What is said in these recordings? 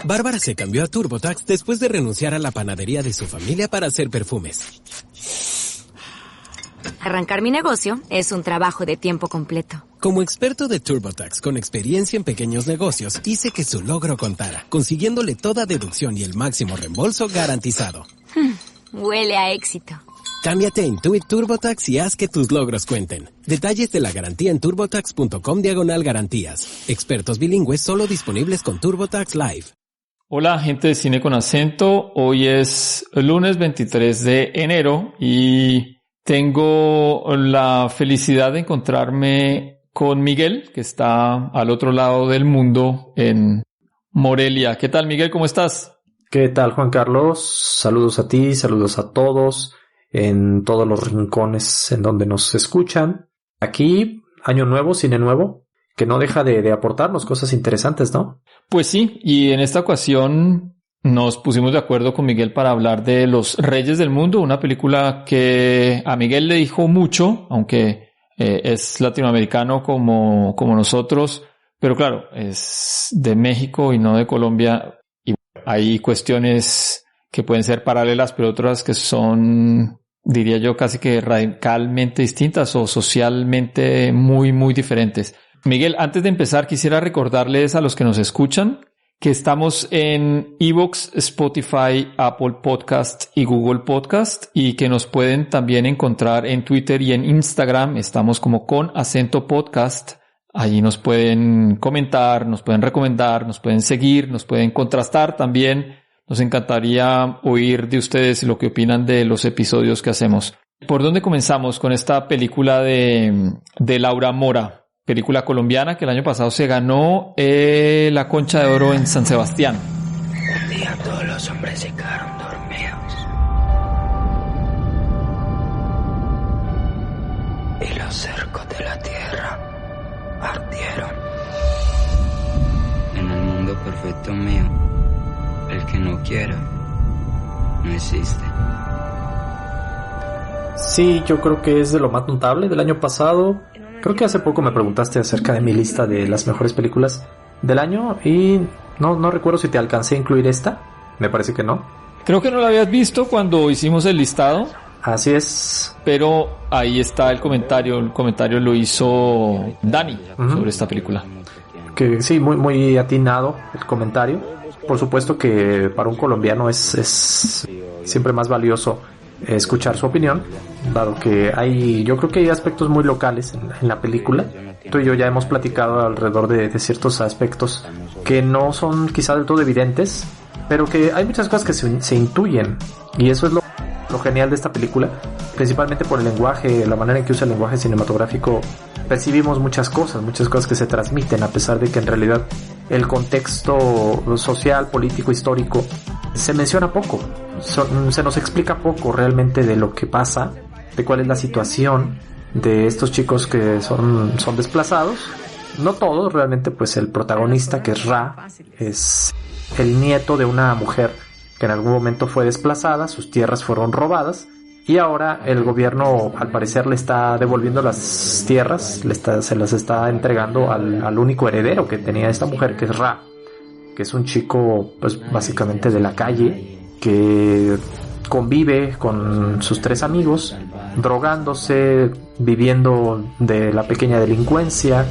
Bárbara se cambió a TurboTax después de renunciar a la panadería de su familia para hacer perfumes. Arrancar mi negocio es un trabajo de tiempo completo. Como experto de TurboTax con experiencia en pequeños negocios, hice que su logro contara, consiguiéndole toda deducción y el máximo reembolso garantizado. Huele a éxito. Cámbiate a Intuit TurboTax y haz que tus logros cuenten. Detalles de la garantía en turbotax.com/garantías. Expertos bilingües solo disponibles con TurboTax Live. Hola, gente de Cine con Acento. Hoy es el lunes 23 de enero y tengo la felicidad de encontrarme con Miguel, que está al otro lado del mundo en Morelia. ¿Qué tal, Miguel? ¿Cómo estás? ¿Qué tal, Juan Carlos? Saludos a ti, saludos a todos en todos los rincones en donde nos escuchan. Aquí, año nuevo, cine nuevo, que no deja de aportarnos cosas interesantes, ¿no? Pues sí, y en esta ocasión nos pusimos de acuerdo con Miguel para hablar de Los Reyes del Mundo, una película que a Miguel le dijo mucho, aunque es latinoamericano como nosotros, pero claro, es de México y no de Colombia, y hay cuestiones que pueden ser paralelas, pero otras que son, diría yo, casi que radicalmente distintas o socialmente muy, muy diferentes. Miguel, antes de empezar, quisiera recordarles a los que nos escuchan que estamos en iVoox, Spotify, Apple Podcast y Google Podcast, y que nos pueden también encontrar en Twitter y en Instagram. Estamos como Con Acento Podcast. Allí nos pueden comentar, nos pueden recomendar, nos pueden seguir, nos pueden contrastar también. Nos encantaría oír de ustedes lo que opinan de los episodios que hacemos. ¿Por dónde comenzamos con esta película de Laura Mora? Película colombiana que el año pasado se ganó la Concha de Oro en San Sebastián. Un día todos los hombres se quedaron dormidos y los cercos de la tierra ardieron. En el mundo perfecto mío, el que no quiera no existe. Sí, yo creo que es de lo más notable del año pasado. Creo que hace poco me preguntaste acerca de mi lista de las mejores películas del año y no recuerdo si te alcancé a incluir esta. Me parece que no. Creo que no la habías visto cuando hicimos el listado. Así es. Pero ahí está el comentario. El comentario lo hizo Dani sobre esta película. Que sí, muy atinado el comentario. Por supuesto que para un colombiano es siempre más valioso escuchar su opinión, dado que yo creo que hay aspectos muy locales en la película. Tú y yo ya hemos platicado alrededor de ciertos aspectos que no son quizá del todo evidentes, pero que hay muchas cosas que se intuyen, y eso es lo genial de esta película, principalmente por el lenguaje, la manera en que usa el lenguaje cinematográfico. Percibimos muchas cosas que se transmiten, a pesar de que en realidad el contexto social, político, histórico se menciona poco. Se nos explica poco realmente de lo que pasa, de cuál es la situación de estos chicos que son desplazados. No todos, realmente, pues el protagonista, que es Ra, es el nieto de una mujer que en algún momento fue desplazada, sus tierras fueron robadas, y ahora el gobierno al parecer le está devolviendo las tierras, se las está entregando al único heredero que tenía esta mujer, que es Ra, que es un chico pues básicamente de la calle, que convive con sus 3 amigos, drogándose, viviendo de la pequeña delincuencia,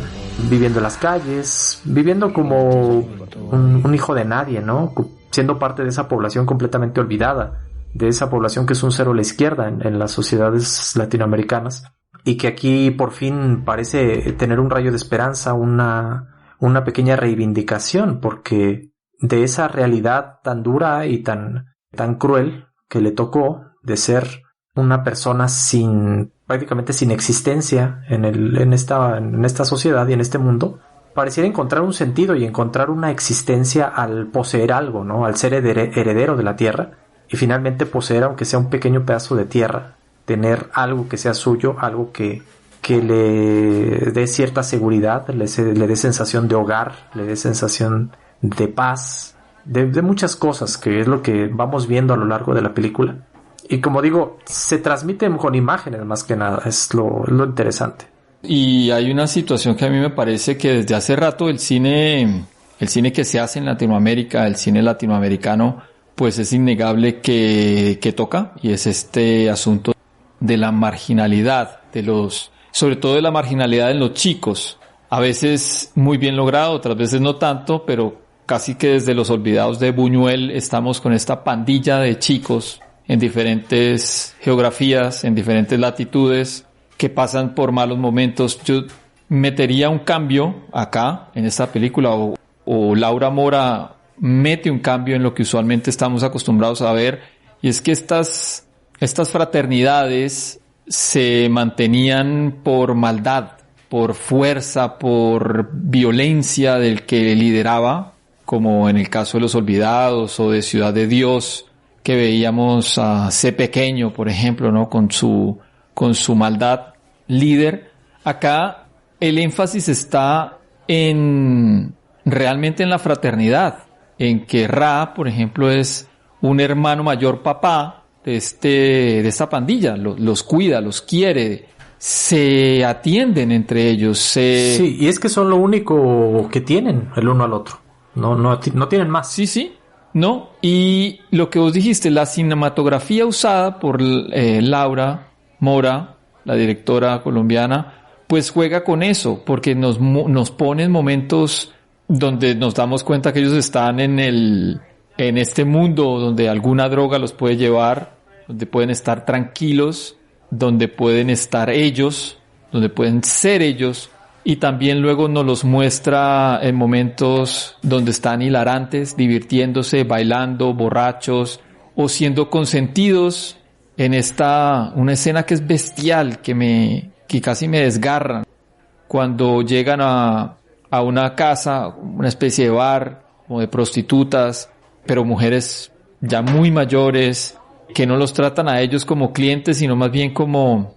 viviendo en las calles, viviendo como un hijo de nadie, ¿no? Siendo parte de esa población completamente olvidada, de esa población que es un cero a la izquierda en las sociedades latinoamericanas, y que aquí por fin parece tener un rayo de esperanza, una pequeña reivindicación, porque de esa realidad tan dura y tan cruel que le tocó, de ser una persona prácticamente sin existencia en esta sociedad y en este mundo, pareciera encontrar un sentido y encontrar una existencia al poseer algo, ¿no? Al ser heredero de la tierra, y finalmente poseer, aunque sea un pequeño pedazo de tierra, tener algo que sea suyo, algo que le dé cierta seguridad, le dé sensación de hogar, le dé sensación de paz, de muchas cosas, que es lo que vamos viendo a lo largo de la película. Y como digo, se transmiten con imágenes más que nada, es lo interesante. Y hay una situación que a mí me parece que desde hace rato el cine el cine que se hace en Latinoamérica, el cine latinoamericano, pues es innegable que toca, y es este asunto de la marginalidad sobre todo de la marginalidad en los chicos, a veces muy bien logrado, otras veces no tanto, pero casi que desde Los Olvidados de Buñuel estamos con esta pandilla de chicos en diferentes geografías, en diferentes latitudes, que pasan por malos momentos. Yo metería un cambio acá, en esta película, o Laura Mora mete un cambio en lo que usualmente estamos acostumbrados a ver, y es que estas fraternidades se mantenían por maldad, por fuerza, por violencia del que lideraba, como en el caso de Los Olvidados o de Ciudad de Dios, que veíamos a C. Pequeño, por ejemplo, ¿no? Con su maldad líder. Acá el énfasis está realmente en la fraternidad, en que Ra, por ejemplo, es un hermano mayor papá de esta pandilla, los cuida, los quiere, se atienden entre ellos. Sí, y es que son lo único que tienen el uno al otro. No tienen más. Sí, no. Y lo que vos dijiste, la cinematografía usada por Laura Mora, la directora colombiana, pues juega con eso, porque nos pone en momentos donde nos damos cuenta que ellos están en este mundo donde alguna droga los puede llevar, donde pueden estar tranquilos, donde pueden estar ellos, donde pueden ser ellos, y también luego nos los muestra en momentos donde están hilarantes, divirtiéndose, bailando, borrachos, o siendo consentidos en una escena que es bestial, que casi me desgarra, cuando llegan a una casa, una especie de bar, como de prostitutas, pero mujeres ya muy mayores, que no los tratan a ellos como clientes, sino más bien como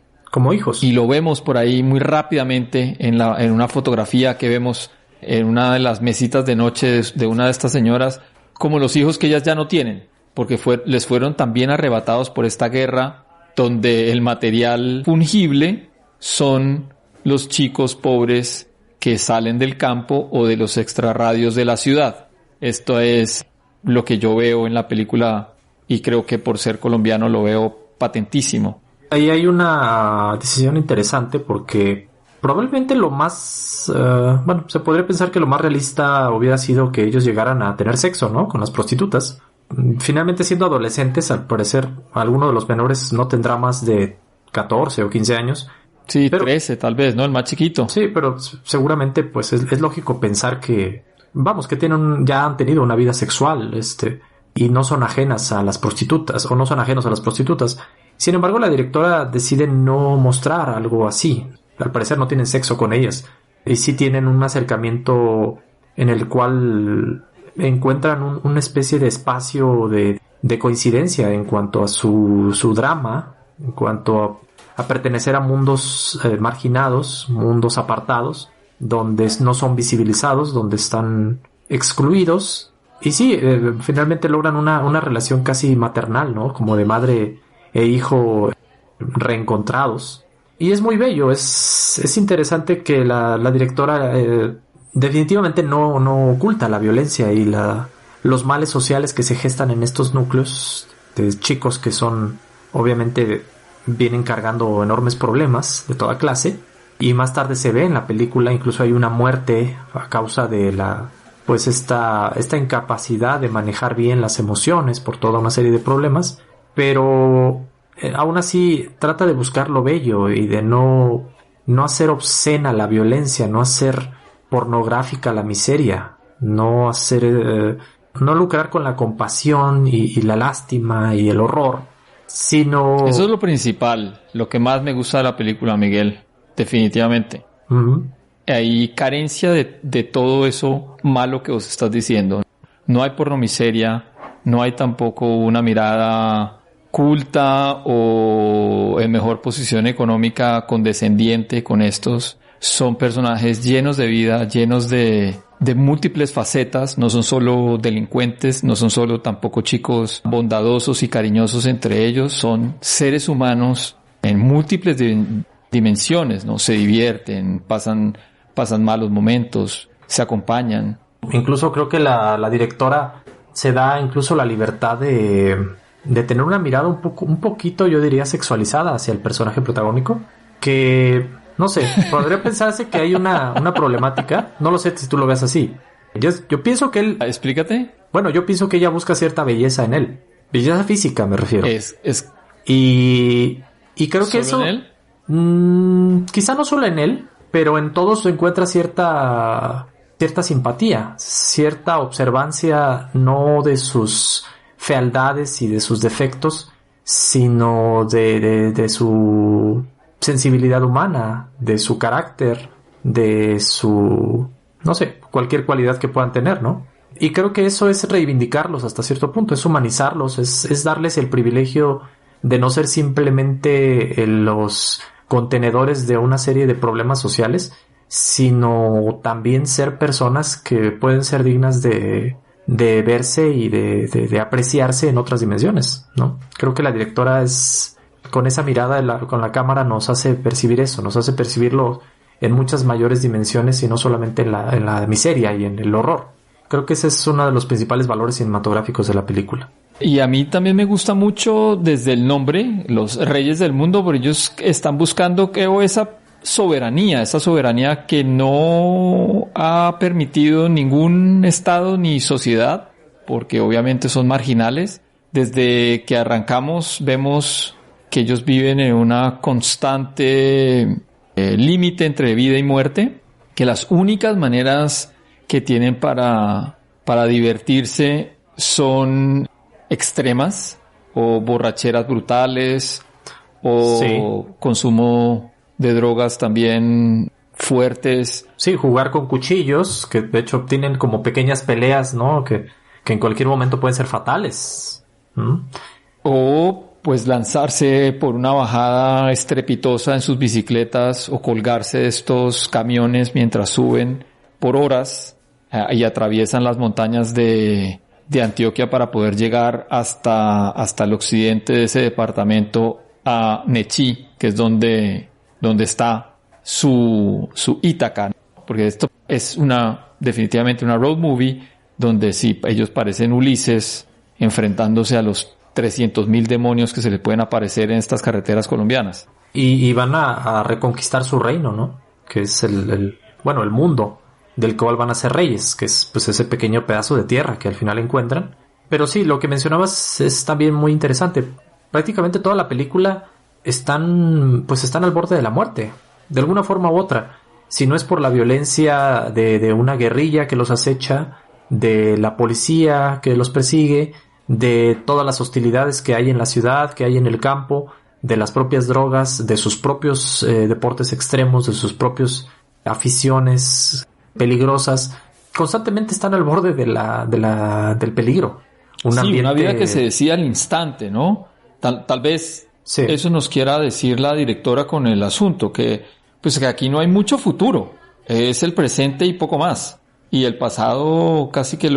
hijos. Y lo vemos por ahí muy rápidamente en una fotografía que vemos en una de las mesitas de noche de una de estas señoras, como los hijos que ellas ya no tienen, porque les fueron también arrebatados por esta guerra, donde el material fungible son los chicos pobres que salen del campo o de los extrarradios de la ciudad. Esto es lo que yo veo en la película, y creo que por ser colombiano lo veo patentísimo. Ahí hay una decisión interesante, porque probablemente lo más, se podría pensar que lo más realista hubiera sido que ellos llegaran a tener sexo, ¿no? Con las prostitutas. Finalmente, siendo adolescentes, al parecer, alguno de los menores no tendrá más de 14 o 15 años. Sí, pero 13 tal vez, ¿no? El más chiquito. Sí, pero seguramente pues es lógico pensar que, que ya han tenido una vida sexual, y no son ajenas a las prostitutas, o no son ajenos a las prostitutas. Sin embargo, la directora decide no mostrar algo así. Al parecer no tienen sexo con ellas, y sí tienen un acercamiento en el cual encuentran una especie de espacio de coincidencia en cuanto a su drama, en cuanto a pertenecer a mundos marginados, mundos apartados, donde no son visibilizados, donde están excluidos. Y sí, finalmente logran una relación casi maternal, ¿no? Como de madre e hijo reencontrados. Y es muy bello, es interesante que la directora definitivamente no oculta la violencia y los males sociales que se gestan en estos núcleos de chicos que son, obviamente, vienen cargando enormes problemas de toda clase. Y más tarde se ve en la película, incluso hay una muerte a causa de esta incapacidad de manejar bien las emociones por toda una serie de problemas, pero aún así trata de buscar lo bello y de no hacer obscena la violencia, no hacer pornográfica la miseria, no lucrar con la compasión y la lástima y el horror, sino... Eso es lo principal, lo que más me gusta de la película, Miguel, definitivamente. Uh-huh. Hay carencia de todo eso malo que vos estás diciendo. No hay pornomiseria, no hay tampoco una mirada culta o en mejor posición económica condescendiente con estos. Son personajes llenos de vida, llenos de múltiples facetas. No son solo delincuentes, no son solo tampoco chicos bondadosos y cariñosos entre ellos. Son seres humanos en múltiples dimensiones, ¿no? Se divierten, pasan malos momentos, se acompañan. Incluso creo que la directora se da incluso la libertad de tener una mirada un poquito, yo diría, sexualizada hacia el personaje protagónico, que, no sé, podría pensarse que hay una problemática, no lo sé si tú lo ves así. Yo pienso que él... Explícate. Bueno, yo pienso que ella busca cierta belleza en él. Belleza física, me refiero. Y creo que eso... ¿Solo en él? Quizá no solo en él, pero en todos se encuentra cierta simpatía, cierta observancia, no de sus fealdades y de sus defectos, sino de su sensibilidad humana, de su carácter, de su, no sé, cualquier cualidad que puedan tener, ¿no? Y creo que eso es reivindicarlos hasta cierto punto, es humanizarlos, es darles el privilegio de no ser simplemente los contenedores de una serie de problemas sociales, sino también ser personas que pueden ser dignas de verse y de apreciarse en otras dimensiones, ¿no? Creo que la directora con esa mirada con la cámara nos hace percibir eso, nos hace percibirlo en muchas mayores dimensiones y no solamente en la miseria y en el horror. Creo que ese es uno de los principales valores cinematográficos de la película. Y a mí también me gusta mucho desde el nombre, los Reyes del Mundo, porque ellos están buscando, creo, esa soberanía que no ha permitido ningún estado ni sociedad, porque obviamente son marginales. Desde que arrancamos vemos que ellos viven en una constante límite entre vida y muerte, que las únicas maneras que tienen para divertirse son extremas, o borracheras brutales, o consumo de drogas también fuertes. Sí, jugar con cuchillos, que de hecho tienen como pequeñas peleas, ¿no? Que en cualquier momento pueden ser fatales. O pues lanzarse por una bajada estrepitosa en sus bicicletas, o colgarse de estos camiones mientras suben por horas y atraviesan las montañas de Antioquia para poder llegar hasta el occidente de ese departamento, a Nechí, que es donde está su Ítaca, porque esto es definitivamente una road movie donde sí, ellos parecen Ulises enfrentándose a los 300,000 demonios que se le pueden aparecer en estas carreteras colombianas. Y van a reconquistar su reino, ¿no? Que es el mundo del cual van a ser reyes, que es pues ese pequeño pedazo de tierra que al final encuentran. Pero sí, lo que mencionabas es también muy interesante. Prácticamente toda la película están al borde de la muerte, de alguna forma u otra. Si no es por la violencia de una guerrilla que los acecha, de la policía que los persigue, de todas las hostilidades que hay en la ciudad, que hay en el campo, de las propias drogas, de sus propios deportes extremos, de sus propios aficiones peligrosas, constantemente están al borde del peligro. Una vida que se decide al instante, ¿no? Tal vez sí. Eso nos quiera decir la directora con el asunto, que aquí no hay mucho futuro, es el presente y poco más. Y el pasado casi que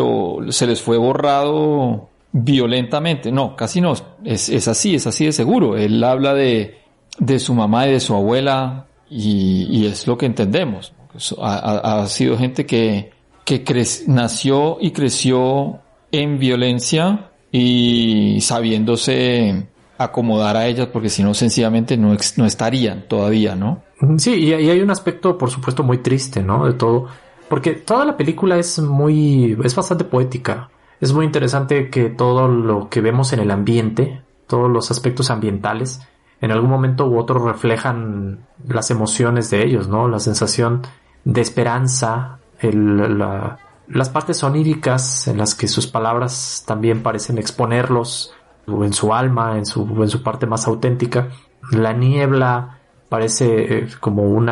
se les fue borrado violentamente. No, casi no, es así de seguro. Él habla de su mamá y de su abuela y es lo que entendemos. Ha sido gente que nació y creció en violencia y sabiéndose acomodar a ellas, porque si no sencillamente no estarían todavía, ¿no? Sí, y hay un aspecto por supuesto muy triste, ¿no? De todo, porque toda la película es bastante poética. Es muy interesante que todo lo que vemos en el ambiente, todos los aspectos ambientales, en algún momento u otro reflejan las emociones de ellos, ¿no? La sensación de esperanza, las partes oníricas en las que sus palabras también parecen exponerlos, o en su alma, en su parte más auténtica. La niebla parece como un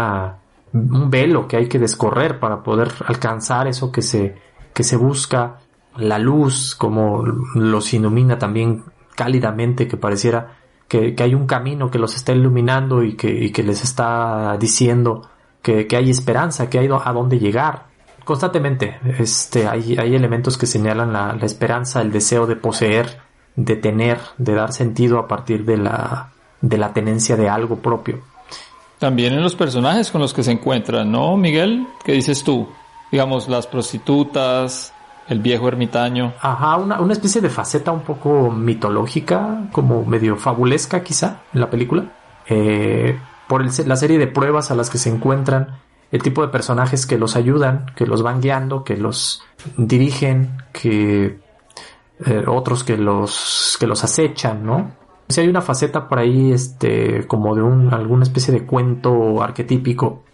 velo que hay que descorrer para poder alcanzar eso que se busca. La luz como los ilumina también cálidamente, que pareciera que hay un camino que los está iluminando y que les está diciendo que hay esperanza, que hay a dónde llegar. Constantemente hay elementos que señalan la esperanza, el deseo de poseer, de tener, de dar sentido a partir de la tenencia de algo propio. También en los personajes con los que se encuentran, ¿no, Miguel? ¿Qué dices tú? Digamos, las prostitutas, el viejo ermitaño. Ajá, una especie de faceta un poco mitológica, como medio fabulesca quizá en la película. Por la serie de pruebas a las que se encuentran, el tipo de personajes que los ayudan, que los van guiando, que los dirigen, que otros que los acechan, ¿no? Si hay una faceta por ahí, como de alguna especie de cuento arquetípico.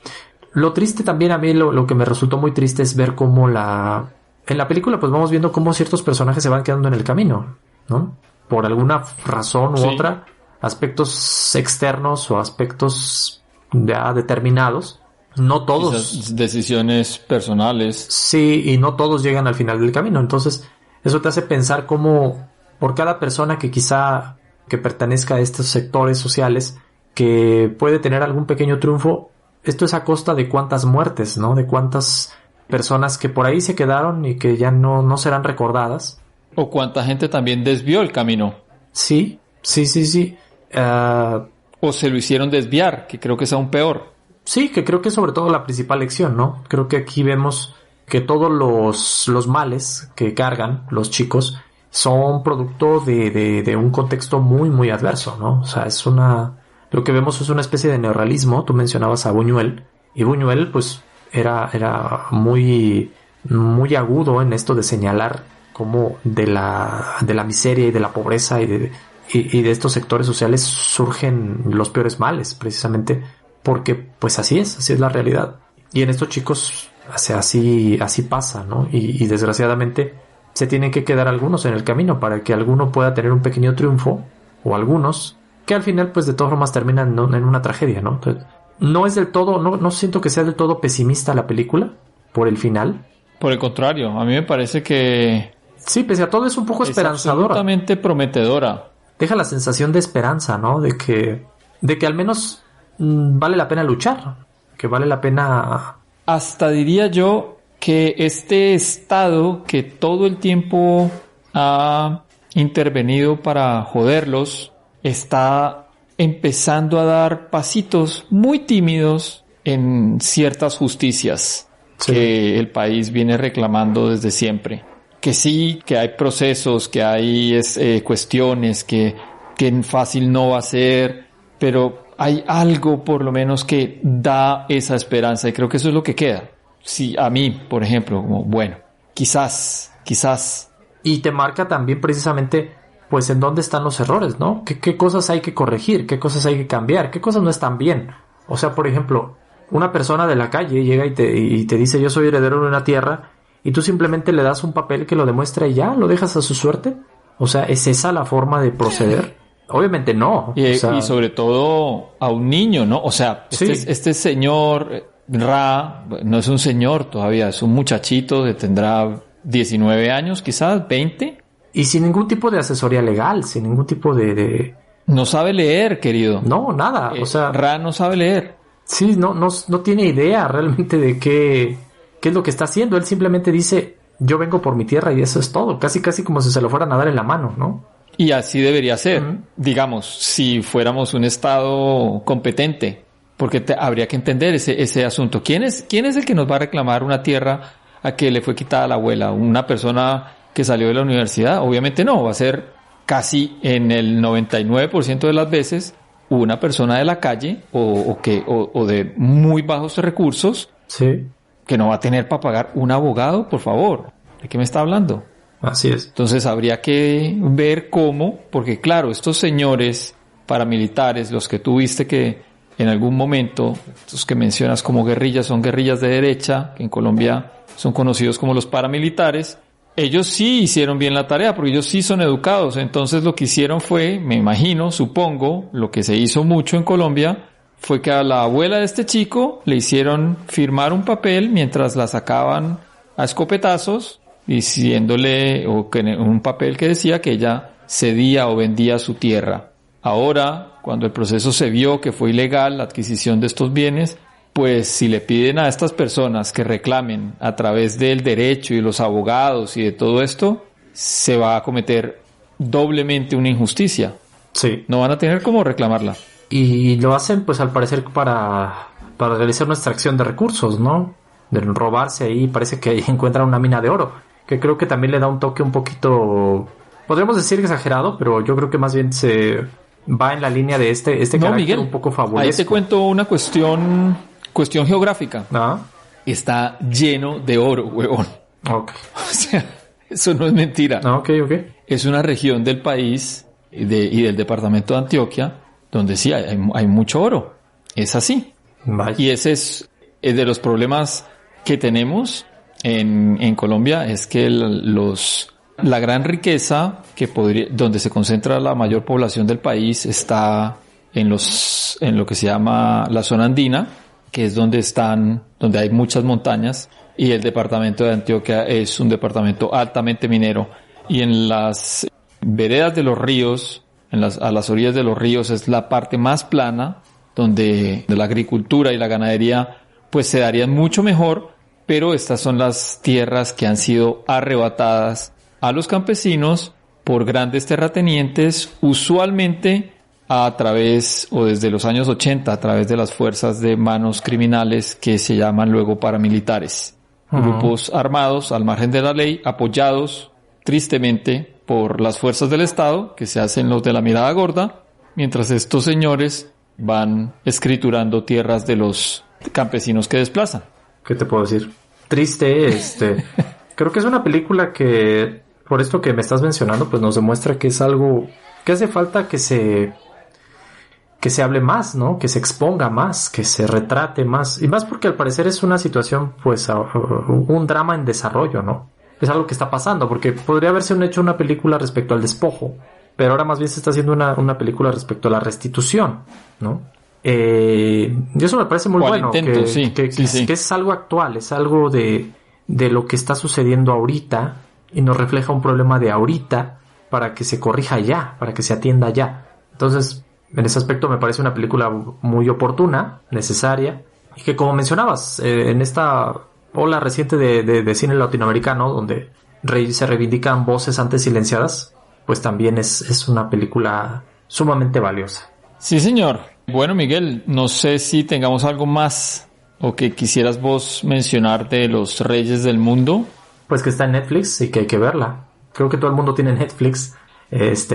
Lo triste también a mí, lo que me resultó muy triste es ver cómo en la película pues vamos viendo cómo ciertos personajes se van quedando en el camino, ¿no? Por alguna razón u otra, aspectos externos o aspectos ya determinados. No todos. Quizás decisiones personales. Sí, y no todos llegan al final del camino. Entonces, eso te hace pensar cómo por cada persona que quizá que pertenezca a estos sectores sociales, que puede tener algún pequeño triunfo, esto es a costa de cuántas muertes, ¿no? De cuántas personas que por ahí se quedaron y que ya no serán recordadas. O cuánta gente también desvió el camino. Sí. O se lo hicieron desviar, que creo que es aún peor. Sí, que creo que es sobre todo la principal lección, ¿no? Creo que aquí vemos que todos los males que cargan los chicos son producto de un contexto muy, muy adverso, ¿no? O sea, lo que vemos es una especie de neorrealismo. Tú mencionabas a Buñuel, y Buñuel, pues, era muy, muy agudo en esto de señalar cómo de la miseria y de la pobreza y de estos sectores sociales surgen los peores males, precisamente porque, pues, así es la realidad. Y en estos chicos, así pasa, ¿no? Y desgraciadamente se tienen que quedar algunos en el camino para que alguno pueda tener un pequeño triunfo, o algunos que al final pues de todas formas terminan en una tragedia, ¿no? Entonces, no es del todo, no siento que sea del todo pesimista la película por el final. Por el contrario, a mí me parece que sí, pese a todo es un poco esperanzadora. Absolutamente prometedora. Deja la sensación de esperanza, ¿no? De que al menos vale la pena luchar, que vale la pena. Hasta diría yo que este Estado que todo el tiempo ha intervenido para joderlos, está empezando a dar pasitos muy tímidos en ciertas justicias que el país viene reclamando desde siempre. Que sí, que hay procesos, que hay cuestiones, que fácil no va a ser, pero hay algo por lo menos que da esa esperanza, y creo que eso es lo que queda. Sí, a mí, por ejemplo, como, bueno, quizás. Y te marca también precisamente, pues, en dónde están los errores, ¿no? ¿Qué cosas hay que corregir? ¿Qué cosas hay que cambiar? ¿Qué cosas no están bien? O sea, por ejemplo, una persona de la calle llega y te dice, yo soy heredero de una tierra, y tú simplemente le das un papel que lo demuestra y ya, lo dejas a su suerte. O sea, ¿es esa la forma de proceder? Obviamente no. Y sobre todo a un niño, ¿no? O sea, este señor Ra no es un señor todavía, es un muchachito que tendrá 19 años, quizás 20. Y sin ningún tipo de asesoría legal, sin ningún tipo de... No sabe leer, querido. No, nada. O sea, Ra no sabe leer. Sí, no tiene idea realmente de qué es lo que está haciendo. Él simplemente dice, yo vengo por mi tierra y eso es todo. Casi como si se lo fueran a dar en la mano, ¿no? Y así debería ser. Digamos, si fuéramos un estado competente, porque habría que entender ese asunto. ¿Quién es el que nos va a reclamar una tierra a que le fue quitada a la abuela? ¿Una persona que salió de la universidad? Obviamente no, va a ser casi en el 99% de las veces una persona de la calle o de muy bajos recursos, que no va a tener para pagar un abogado, por favor. ¿De qué me está hablando? Así es. Entonces habría que ver cómo, porque claro, estos señores paramilitares, los que tú viste que en algún momento, estos que mencionas como guerrillas, son guerrillas de derecha, que en Colombia son conocidos como los paramilitares, ellos sí hicieron bien la tarea, porque ellos sí son educados. Entonces lo que hicieron fue, me imagino, supongo, lo que se hizo mucho en Colombia, fue que a la abuela de este chico le hicieron firmar un papel mientras la sacaban a escopetazos, diciéndole, un papel que decía que ella cedía o vendía su tierra. Ahora, cuando el proceso se vio que fue ilegal la adquisición de estos bienes, pues si le piden a estas personas que reclamen a través del derecho y los abogados y de todo esto, se va a cometer doblemente una injusticia. Sí. No van a tener cómo reclamarla. Y lo hacen, pues al parecer, para realizar una extracción de recursos, ¿no? de robarse ahí, parece que ahí encuentran una mina de oro, que creo que también le da un toque un poquito, podríamos decir exagerado, pero yo creo que más bien se va en la línea de este no, carácter Miguel, un poco fabulesco. Ahí te cuento una cuestión geográfica. ¿Ah? Está lleno de oro, huevón. Ok. O sea, eso no es mentira. Ok. Es una región del país y del departamento de Antioquia donde sí hay mucho oro. Es así. Vaya. Y ese es de los problemas que tenemos en Colombia, es que la gran riqueza donde se concentra la mayor población del país está en lo que se llama la zona andina, que es donde hay muchas montañas, y el departamento de Antioquia es un departamento altamente minero. Y en las veredas de los ríos, a las orillas de los ríos, es la parte más plana, donde la agricultura y la ganadería pues se darían mucho mejor, pero estas son las tierras que han sido arrebatadas a los campesinos por grandes terratenientes, usualmente a través, o desde los años 80, a través de las fuerzas de manos criminales que se llaman luego paramilitares. Grupos armados al margen de la ley, apoyados tristemente por las fuerzas del Estado, que se hacen los de la mirada gorda, mientras estos señores van escriturando tierras de los campesinos que desplazan. ¿Qué te puedo decir? Triste, creo que es una película que, por esto que me estás mencionando, pues nos demuestra que es algo que hace falta que se hable más, ¿no? Que se exponga más, que se retrate más. Y más porque al parecer es una situación, pues, un drama en desarrollo, ¿no? Es algo que está pasando, porque podría haberse hecho una película respecto al despojo, pero ahora más bien se está haciendo una película respecto a la restitución, ¿no? Y eso me parece muy bueno, intento, que es algo actual, es algo de lo que está sucediendo ahorita y nos refleja un problema de ahorita para que se corrija ya, para que se atienda ya. Entonces, en ese aspecto me parece una película muy oportuna, necesaria, y que, como mencionabas, en esta ola reciente de cine latinoamericano, donde se reivindican voces antes silenciadas, pues también es una película sumamente valiosa. Sí, señor. Bueno, Miguel, no sé si tengamos algo más o que quisieras vos mencionar de Los Reyes del Mundo. Pues que está en Netflix y que hay que verla. Creo que todo el mundo tiene Netflix.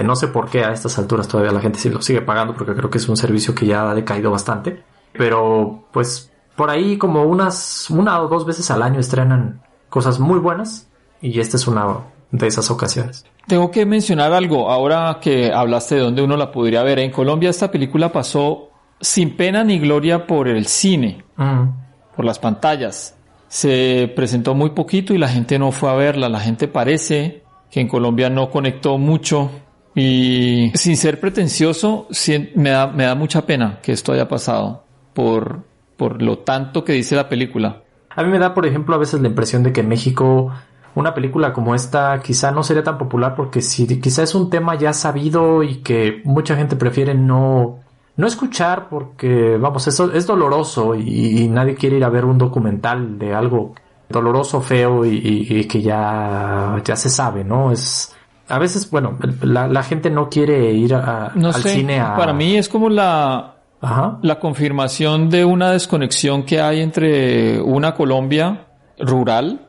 No sé por qué a estas alturas todavía la gente sí lo sigue pagando, porque creo que es un servicio que ya ha decaído bastante. Pero pues por ahí como una o dos veces al año estrenan cosas muy buenas, y esta es una de esas ocasiones. Tengo que mencionar algo, ahora que hablaste de dónde uno la podría ver. En Colombia esta película pasó sin pena ni gloria por el cine, por las pantallas. Se presentó muy poquito y la gente no fue a verla. La gente parece que en Colombia no conectó mucho, y sin ser pretencioso, me da mucha pena que esto haya pasado por lo tanto que dice la película. A mí me da, por ejemplo, a veces la impresión de que en México una película como esta quizá no sería tan popular, porque quizá es un tema ya sabido y que mucha gente prefiere no escuchar, porque vamos, eso es doloroso, y nadie quiere ir a ver un documental de algo doloroso, feo y que ya se sabe, ¿no? A veces, bueno, la gente no quiere ir al cine a... Para mí es como la confirmación de una desconexión que hay entre una Colombia rural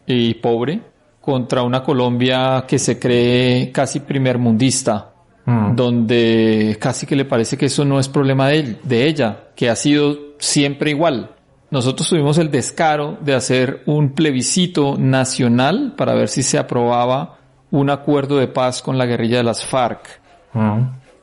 y pobre contra una Colombia que se cree casi primermundista, donde casi que le parece que eso no es problema de ella, que ha sido siempre igual. Nosotros tuvimos el descaro de hacer un plebiscito nacional para ver si se aprobaba un acuerdo de paz con la guerrilla de las FARC.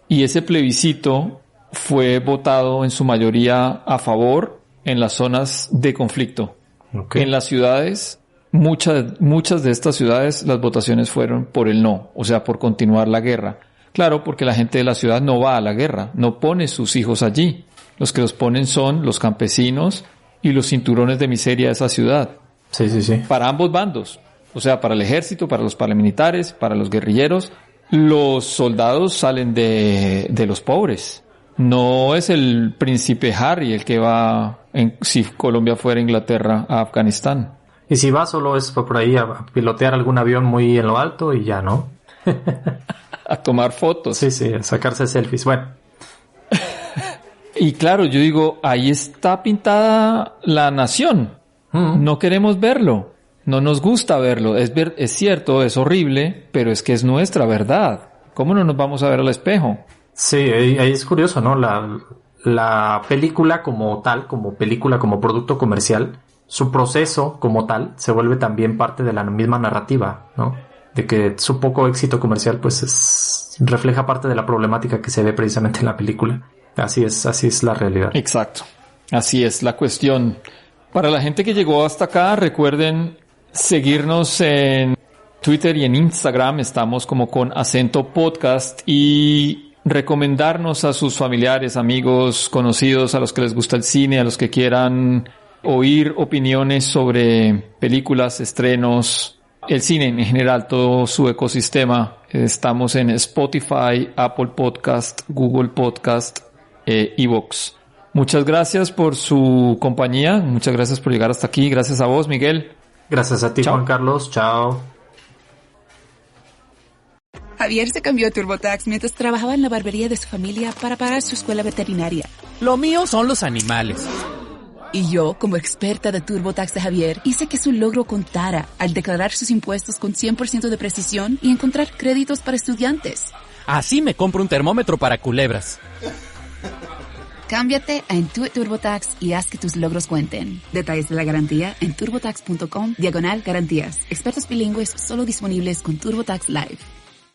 Y ese plebiscito fue votado en su mayoría a favor en las zonas de conflicto. Okay. En las ciudades, muchas de estas ciudades, las votaciones fueron por el no, o sea, por continuar la guerra. Claro, porque la gente de la ciudad no va a la guerra, no pone sus hijos allí. Los que los ponen son los campesinos y los cinturones de miseria de esa ciudad. Sí. Para ambos bandos, o sea, para el ejército, para los paramilitares, para los guerrilleros. Los soldados salen de los pobres. No es el príncipe Harry el que va, si Colombia fuera Inglaterra, a Afganistán. Y si va, solo es por ahí a pilotear algún avión muy en lo alto y ya, ¿no? A tomar fotos. Sí, a sacarse selfies. Bueno. Y claro, yo digo, ahí está pintada la nación. No queremos verlo. No nos gusta verlo. Es cierto, es horrible, pero es que es nuestra verdad. ¿Cómo no nos vamos a ver al espejo? Sí, ahí es curioso, ¿no? La película como tal, como película, como producto comercial, su proceso como tal se vuelve también parte de la misma narrativa, ¿no? De que su poco éxito comercial pues refleja parte de la problemática que se ve precisamente en la película. Así es la realidad. Exacto. Así es la cuestión. Para la gente que llegó hasta acá, recuerden seguirnos en Twitter y en Instagram. Estamos como con Acento Podcast, y recomendarnos a sus familiares, amigos, conocidos, a los que les gusta el cine, a los que quieran oír opiniones sobre películas, estrenos, el cine en general, todo su ecosistema. Estamos en Spotify, Apple Podcast, Google Podcast, iVoox. Muchas gracias por su compañía, muchas gracias por llegar hasta aquí. Gracias a vos, Miguel. Gracias a ti, Chao. Juan Carlos. Chao. Javier se cambió a TurboTax mientras trabajaba en la barbería de su familia para pagar su escuela veterinaria. Lo mío son los animales. Y yo, como experta de TurboTax de Javier, hice que su logro contara al declarar sus impuestos con 100% de precisión y encontrar créditos para estudiantes. Así me compro un termómetro para culebras. Cámbiate a Intuit TurboTax y haz que tus logros cuenten. Detalles de la garantía en turbotax.com/garantías. Expertos bilingües solo disponibles con TurboTax Live.